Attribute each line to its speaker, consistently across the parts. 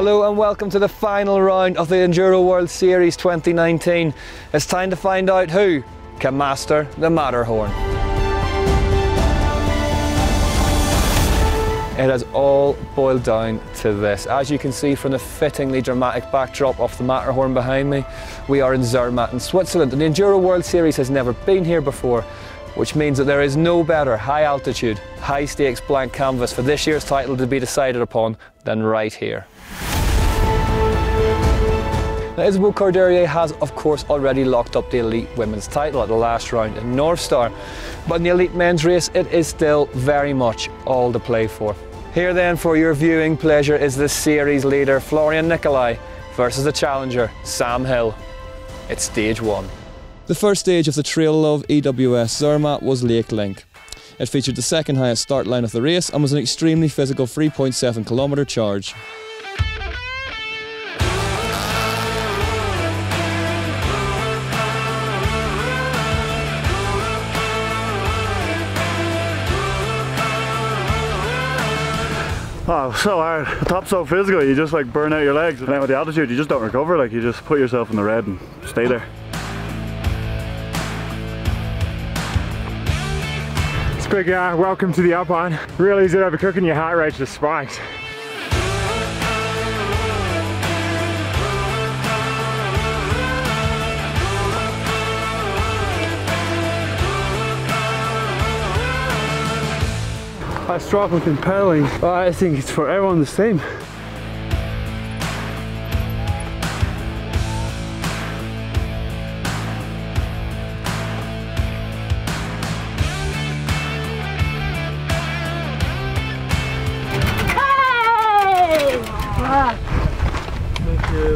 Speaker 1: Hello and welcome to the final round of the Enduro World Series 2019. It's time to find out who can master the Matterhorn. It has all boiled down to this. As you can see from the fittingly dramatic backdrop of the Matterhorn behind me, we are in Zermatt in Switzerland, and the Enduro World Series has never been here before, which means that there is no better high altitude, high stakes blank canvas for this year's title to be decided upon than right here. Now, Isabelle Corderie has of course already locked up the elite women's title at the last round in North Star, but in the elite men's race it is still very much all to play for. Here then for your viewing pleasure is the series leader Florian Nicolai versus the challenger Sam Hill. It's stage one. The first stage of the Traillove EWS Zermatt was Lake Link. It featured the second highest start line of the race and was an extremely physical 3.7 kilometre charge.
Speaker 2: Oh, so hard. The top's so physical, you just like burn out your legs, and then with the altitude you just don't recover, like you just put yourself in the red and stay there.
Speaker 3: Big welcome to the Alpine. Real easy to overcook and your heart rate just spikes.
Speaker 2: I struggle with impaling, but I think it's for everyone the same.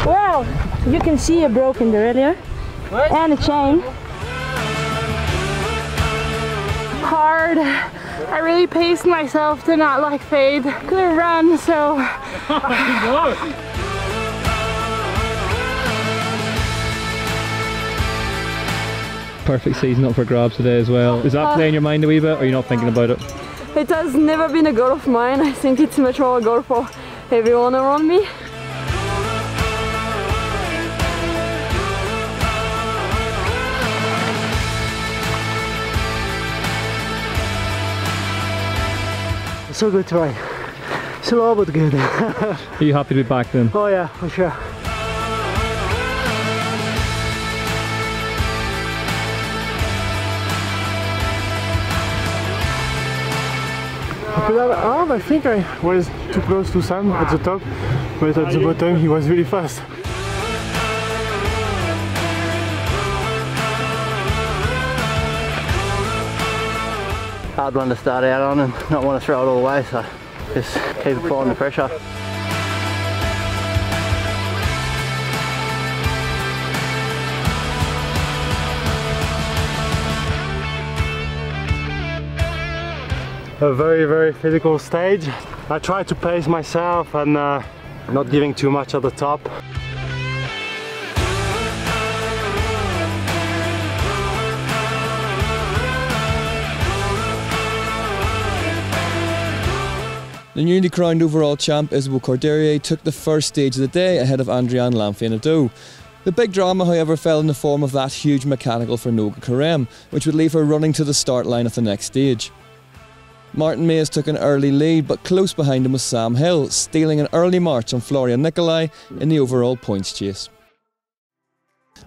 Speaker 4: Well, you can see a broken derailleur and a chain. Hard. I really paced myself to not like fade. Couldn't run, so.
Speaker 5: Perfect season up for grabs today as well. Does that play in your mind a wee bit, or are you not thinking about it?
Speaker 4: It has never been a goal of mine. I think it's much more a goal for everyone around me.
Speaker 3: So good try. Slow but good.
Speaker 5: Are you happy to be back then?
Speaker 3: Oh yeah, for sure. I think I was too close to Sam at the top, but at the bottom he was really fast.
Speaker 6: Hard one to start out on and not want to throw it all away, so just keep applying the pressure.
Speaker 3: A very physical stage. I tried to pace myself and not giving too much at the top.
Speaker 1: The newly crowned overall champ Isabelle Corderie took the first stage of the day ahead of Andrian Lamfianado. The big drama however fell in the form of that huge mechanical for Noga Karem, which would leave her running to the start line of the next stage. Martin Mays took an early lead, but close behind him was Sam Hill, stealing an early march on Florian Nicolai in the overall points chase.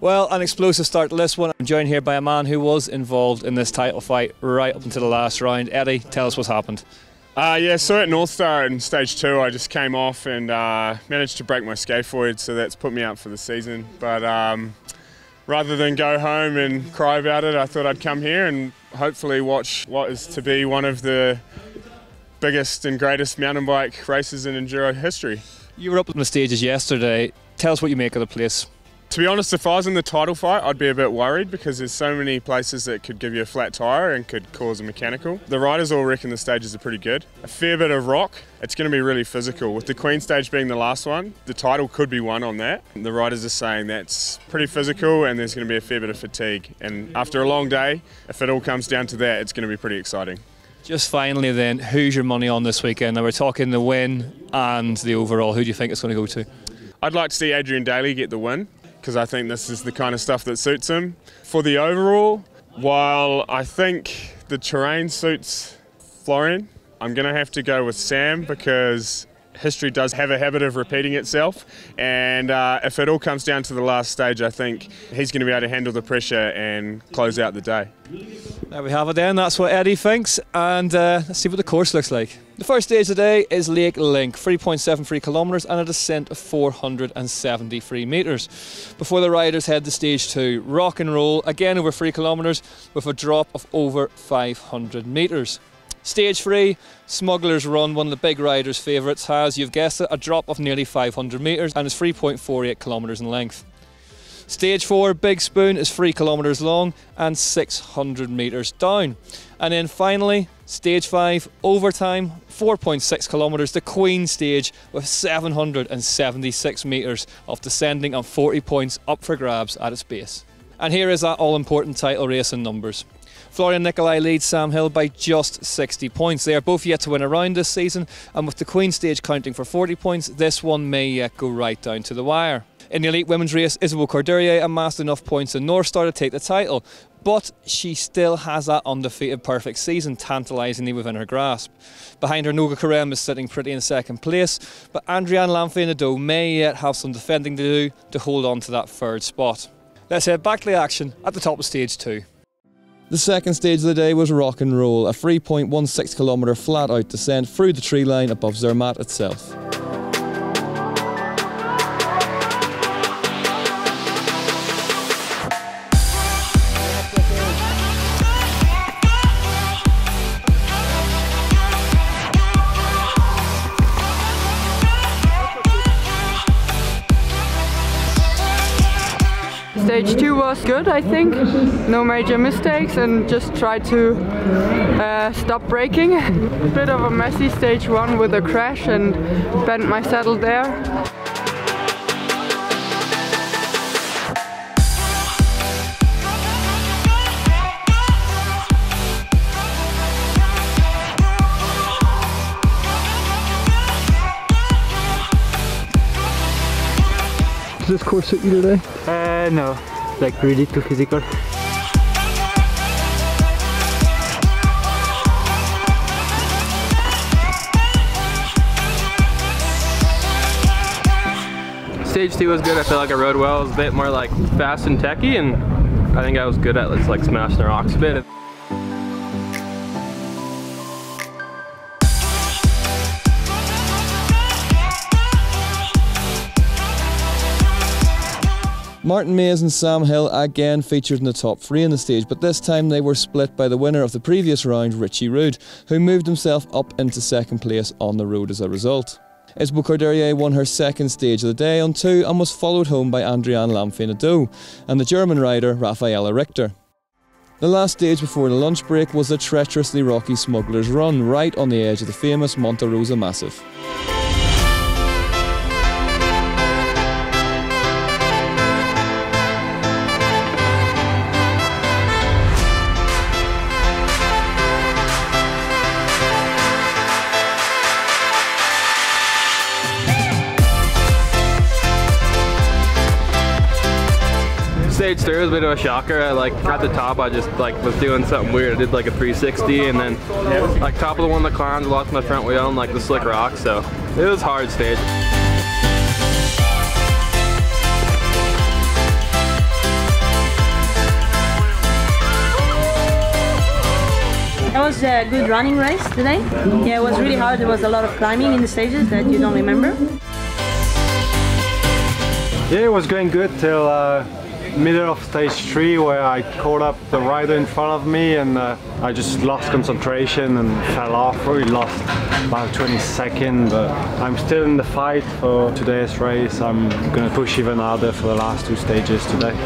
Speaker 1: Well, an explosive start to this one. I'm joined here by a man who was involved in this title fight right up until the last round. Eddie, tell us what's happened.
Speaker 7: Yeah, so at North Star in stage 2 I just came off and managed to break my scaphoid, so that's put me out for the season. But rather than go home and cry about it, I thought I'd come here and hopefully watch what is to be one of the biggest and greatest mountain bike races in enduro history.
Speaker 1: You were up on the stages yesterday. Tell us what you make of the place.
Speaker 7: To be honest, if I was in the title fight, I'd be a bit worried because there's so many places that could give you a flat tyre and could cause a mechanical. The riders all reckon the stages are pretty good. A fair bit of rock. It's going to be really physical. With the Queen stage being the last one, the title could be won on that. The riders are saying that's pretty physical and there's going to be a fair bit of fatigue. And after a long day, if it all comes down to that, it's going to be pretty exciting.
Speaker 5: Just finally then, who's your money on this weekend? Now we're talking the win and the overall. Who do you think it's going to go to?
Speaker 7: I'd like to see Adrian Daly get the win, because I think this is the kind of stuff that suits him. For the overall, while I think the terrain suits Florian, I'm going to have to go with Sam, because history does have a habit of repeating itself, and if it all comes down to the last stage, I think he's going to be able to handle the pressure and close out the day.
Speaker 5: There we have it then, that's what Eddie thinks, and let's see what the course looks like. The first stage of the day is Lake Link, 3.73 kilometres and a descent of 473 metres. Before the riders head to stage 2, rock and roll, again over 3 kilometres with a drop of over 500 metres. Stage 3, Smuggler's Run, one of the big riders' favourites, has, you've guessed it, a drop of nearly 500 metres and is 3.48 kilometres in length. Stage 4, Big Spoon, is 3 kilometres long and 600 metres down. And then finally, Stage 5, Overtime, 4.6 kilometres, the Queen stage with 776 metres of descending and 40 points up for grabs at its base. And here is that all-important title race in numbers. Florian Nicolai leads Sam Hill by just 60 points. They are both yet to win a round this season, and with the Queen stage counting for 40 points, this one may yet go right down to the wire. In the elite women's race, Isabelle Corderie amassed enough points in North Star to take the title, but she still has that undefeated perfect season tantalisingly within her grasp. Behind her, Noga Carême is sitting pretty in second place, but Andriane Lamphey may yet have some defending to do to hold on to that third spot. Let's head back to the action at the top of stage 2.
Speaker 1: The second stage of the day was Rock and Roll, a 3.16 kilometre flat out descent through the tree line above Zermatt itself.
Speaker 8: Stage 2 was good, I think. No major mistakes and just tried to stop braking. A bit of a messy stage 1 with a crash and bent my saddle there.
Speaker 5: Does this course suit you today?
Speaker 6: No, like really too physical.
Speaker 9: Stage 2 was good. I feel like I rode well. It was a bit more like fast and techy, and I think I was good at like smashing the rocks a bit.
Speaker 1: Martin Mays and Sam Hill again featured in the top 3 in the stage, but this time they were split by the winner of the previous round, Richie Rood, who moved himself up into second place on the road as a result. Isabelle Corderie won her second stage of the day on 2 and was followed home by Andriane Lamphey and the German rider Raffaella Richter. The last stage before the lunch break was the treacherously rocky Smuggler's Run, right on the edge of the famous Monte Rosa Massif.
Speaker 9: Stage 3 was a bit of a shocker. At the top I just was doing something weird. I did like a 360 and then top of the one that climbed, lost my front wheel and the slick rock, so it was a hard stage.
Speaker 10: That was a good running race today. Yeah, it was really hard. There was a lot of climbing in the stages that you don't remember.
Speaker 3: Yeah, it was going good till middle of stage 3, where I caught up the rider in front of me and I just lost concentration and fell off. Really lost about 20 seconds, but I'm still in the fight for today's race. I'm gonna push even harder for the last 2 stages today.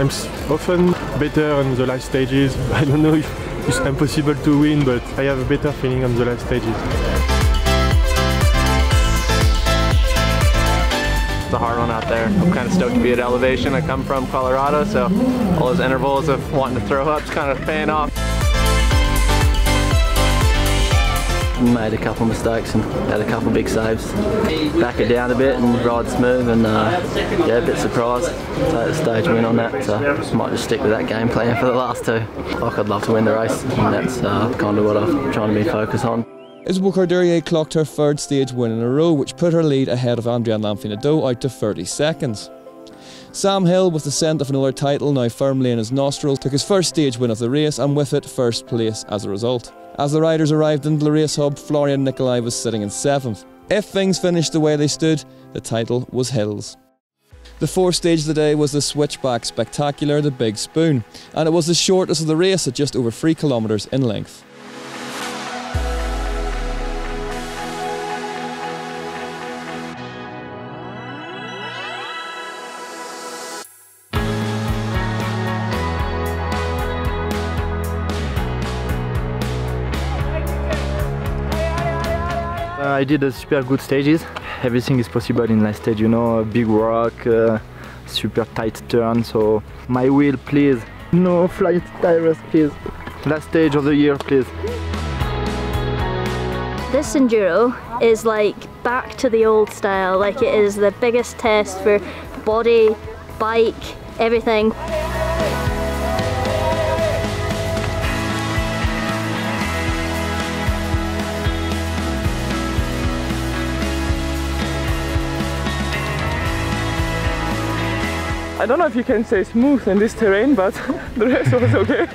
Speaker 3: I'm often better on the last stages. I don't know if it's impossible to win, but I have a better feeling on the last stages.
Speaker 9: It's a hard one out there. I'm kind of stoked to be at elevation. I come from Colorado, so all those intervals of wanting to throw up is kind of paying off.
Speaker 6: Made a couple mistakes and had a couple big saves. Back it down a bit and ride smooth, and yeah, a bit surprised. Take the stage win on that, so might just stick with that game plan for the last two. Like, I'd love to win the race, and that's kind of what I'm trying to be focused on.
Speaker 1: Isabelle Corderie clocked her third stage win in a row, which put her lead ahead of Andrian Lamphine-Nadeau out to 30 seconds. Sam Hill, with the scent of another title now firmly in his nostrils, took his first stage win of the race, and with it, first place as a result. As the riders arrived into the race hub, Florian Nicolai was sitting in 7th. If things finished the way they stood, the title was Hill's. The fourth stage of the day was the switchback spectacular, the Big Spoon, and it was the shortest of the race at just over 3 kilometres in length.
Speaker 11: I did a super good stages. Everything is possible in last stage, you know, a big rock, super tight turn, so my wheel, please. No flight tires, please. Last stage of the year, please.
Speaker 12: This Enduro is like back to the old style, like it is the biggest test for body, bike, everything.
Speaker 8: I don't know if you can say smooth in this terrain, but the rest was okay.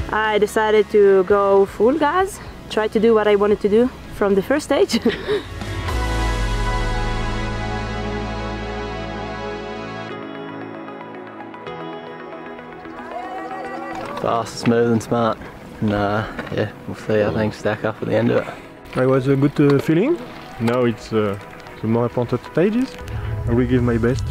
Speaker 10: I decided to go full gas, try to do what I wanted to do from the first stage.
Speaker 6: Fast, smooth and smart. And yeah, we'll see how things stack up at the end of it.
Speaker 3: It was a good feeling. Now it's the more important stages. I will give my best.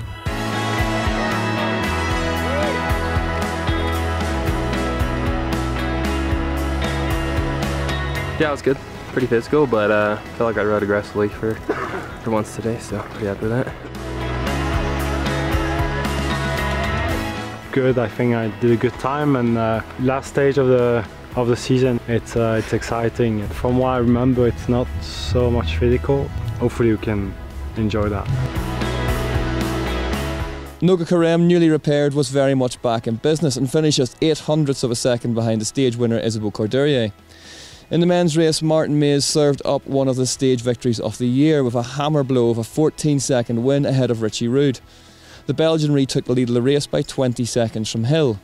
Speaker 9: Yeah, it was good. Pretty physical, but I felt like I rode aggressively for once today, so pretty happy with that.
Speaker 3: Good, I think I did a good time, and last stage of the season, it's exciting. From what I remember, it's not so much physical. Hopefully you can enjoy that.
Speaker 1: Noga Carême, newly repaired, was very much back in business and finished just 0.08 of a second behind the stage winner Isabelle Corderie. In the men's race, Martin Mays served up one of the stage victories of the year with a hammer blow of a 14-second win ahead of Richie Rude. The Belgian retook the lead of the race by 20 seconds from Hill.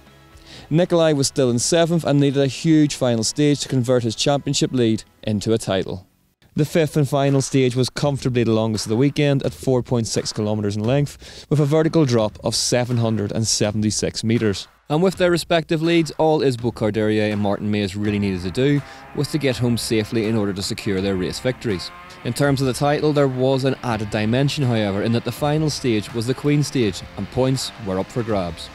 Speaker 1: Nicolai was still in 7th and needed a huge final stage to convert his championship lead into a title. The 5th and final stage was comfortably the longest of the weekend at 4.6 kilometres in length, with a vertical drop of 776 metres. And with their respective leads, all Isabelle Corderie and Martin Mays really needed to do was to get home safely in order to secure their race victories. In terms of the title, there was an added dimension, however, in that the final stage was the Queen stage and points were up for grabs.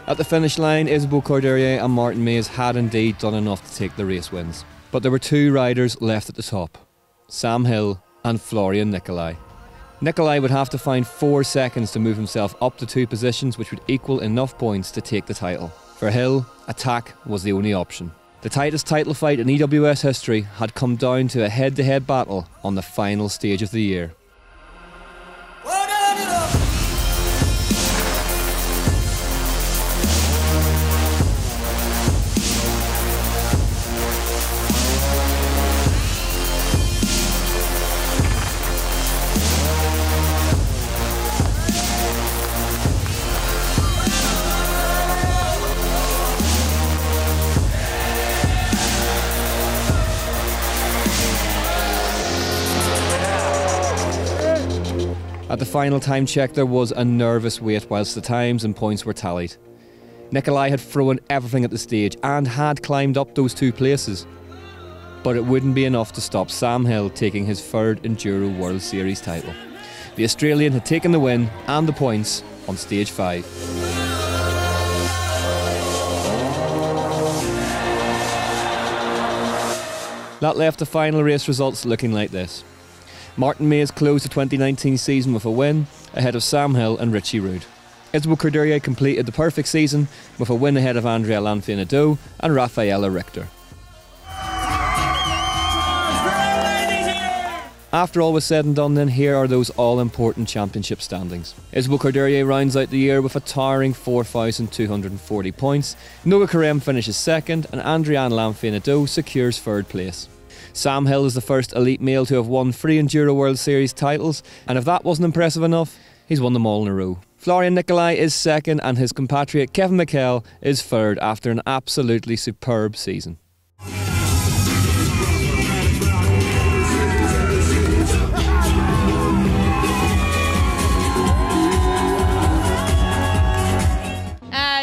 Speaker 1: At the finish line, Isabelle Corderie and Martin Mays had indeed done enough to take the race wins. But there were two riders left at the top, Sam Hill and Florian Nicolai. Nicolai would have to find 4 seconds to move himself up to 2 positions, which would equal enough points to take the title. For Hill, attack was the only option. The tightest title fight in EWS history had come down to a head-to-head battle on the final stage of the year. At the final time check, there was a nervous wait whilst the times and points were tallied. Nicolai had thrown everything at the stage and had climbed up those 2 places. But it wouldn't be enough to stop Sam Hill taking his 3rd Enduro World Series title. The Australian had taken the win and the points on stage 5. That left the final race results looking like this. Martin Mays closed the 2019 season with a win, ahead of Sam Hill and Richie Rude. Isabelle Corderie completed the perfect season with a win ahead of Andrea Lanfear-Nadeau and Rafaela Richter. After all was said and done then, here are those all-important championship standings. Isabelle Corderie rounds out the year with a towering 4,240 points, Noga Carême finishes 2nd and Andrea Lanfear-Nadeau secures 3rd place. Sam Hill is the first elite male to have won 3 Enduro World Series titles, and if that wasn't impressive enough, he's won them all in a row. Florian Nicolai is 2nd and his compatriot Kevin McHale is 3rd after an absolutely superb season.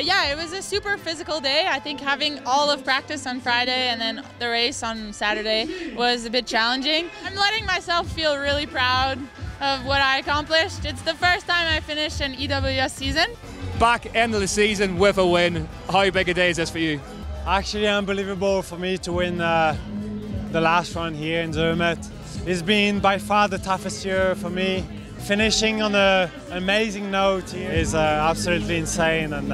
Speaker 13: Yeah, it was a super physical day. I think having all of practice on Friday and then the race on Saturday was a bit challenging. I'm letting myself feel really proud of what I accomplished. It's the first time I finished an EWS season.
Speaker 5: Back end of the season with a win. How big a day is this for you?
Speaker 3: Actually unbelievable for me to win the last run here in Zermatt. It's been by far the toughest year for me. Finishing on an amazing note here is absolutely insane, and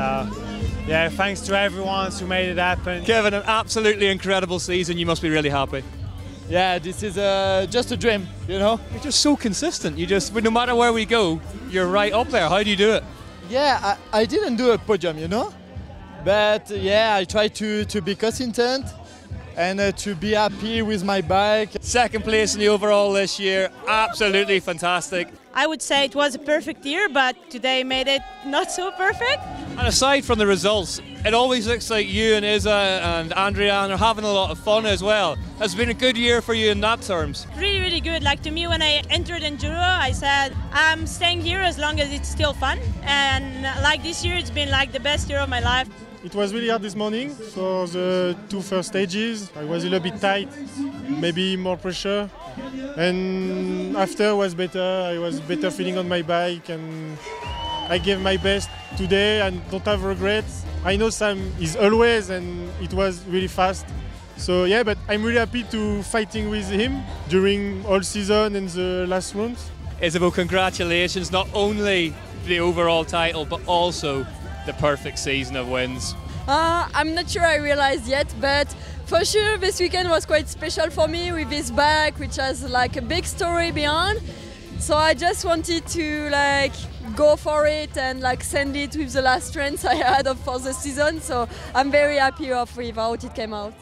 Speaker 3: yeah, thanks to everyone who made it happen.
Speaker 5: Kevin, an absolutely incredible season. You must be really happy.
Speaker 14: Yeah, this is just a dream, you know?
Speaker 5: You're just so consistent. No matter where we go, you're right up there. How do you do it?
Speaker 14: Yeah, I didn't do a podium, you know? But yeah, I try to be consistent and to be happy with my bike.
Speaker 5: 2nd place in the overall this year, absolutely fantastic.
Speaker 10: I would say it was a perfect year, but today made it not so perfect.
Speaker 5: And aside from the results, it always looks like you and Isa and Andrea are having a lot of fun as well. Has been a good year for you in that terms?
Speaker 10: Really, really good. Like, to me, when I entered Enduro, I said, I'm staying here as long as it's still fun. And like this year, it's been like the best year of my life.
Speaker 15: It was really hard this morning for the 2 first stages. I was a little bit tight, maybe more pressure. And after was better. I was better feeling on my bike and I gave my best today and don't have regrets. I know Sam is always, and it was really fast. So yeah, but I'm really happy to fighting with him during all season and the last rounds.
Speaker 5: Isabelle, congratulations, not only the overall title, but also the perfect season of wins.
Speaker 16: I'm not sure I realized yet, but for sure this weekend was quite special for me with this bike, which has like a big story behind. So I just wanted to like go for it and like send it with the last strength I had for the season. So I'm very happy with how it came out.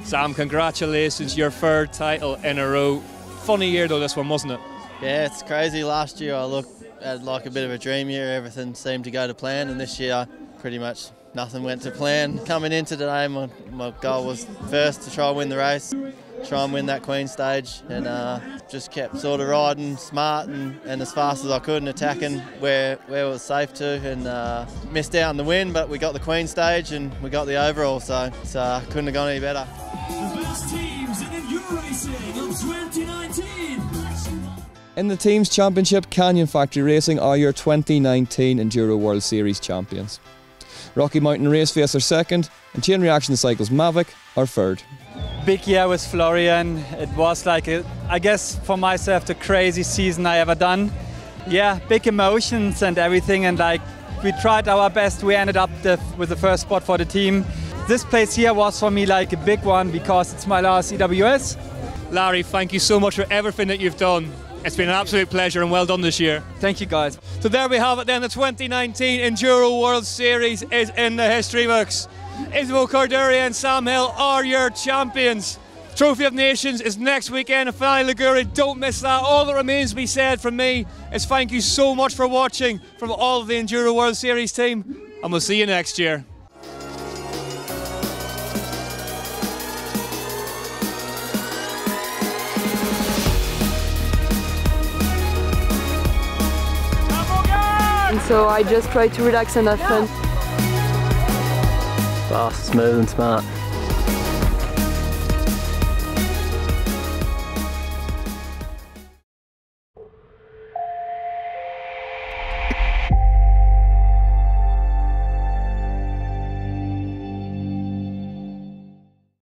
Speaker 5: Sam, congratulations, your 3rd title in a row. Funny year though, this one, wasn't it?
Speaker 6: Yeah, it's crazy. Last year I had like a bit of a dream year. Everything seemed to go to plan, and this year pretty much nothing went to plan. Coming into today, my goal was first to try and win the race, try and win that Queen stage, and just kept sort of riding smart and as fast as I could and attacking where it was safe to, and missed out on the win, but we got the Queen stage and we got the overall, so couldn't have gone any better.
Speaker 17: The best teams in Enduro racing of 2019.
Speaker 1: In the Teams Championship, Canyon Factory Racing are your 2019 Enduro World Series champions. Rocky Mountain Raceface are second, and Chain Reaction Cycles Mavic are third.
Speaker 18: Big year with Florian. It was like, I guess for myself, the crazy season I ever done. Yeah, big emotions and everything, and like we tried our best. We ended up with the first spot for the team. This place here was for me like a big one because it's my last EWS.
Speaker 5: Larry, thank you so much for everything that you've done. It's been an absolute pleasure and well done this year.
Speaker 18: Thank you guys.
Speaker 5: So there we have it then, the 2019 Enduro World Series is in the history books. Isabel Corderia and Sam Hill are your champions. Trophy of Nations is next weekend in Finale Liguri. Don't miss that. All that remains to be said from me is thank you so much for watching from all of the Enduro World Series team, and we'll see you next year.
Speaker 8: So I just try to relax and have fun.
Speaker 6: Fast, smooth and smart.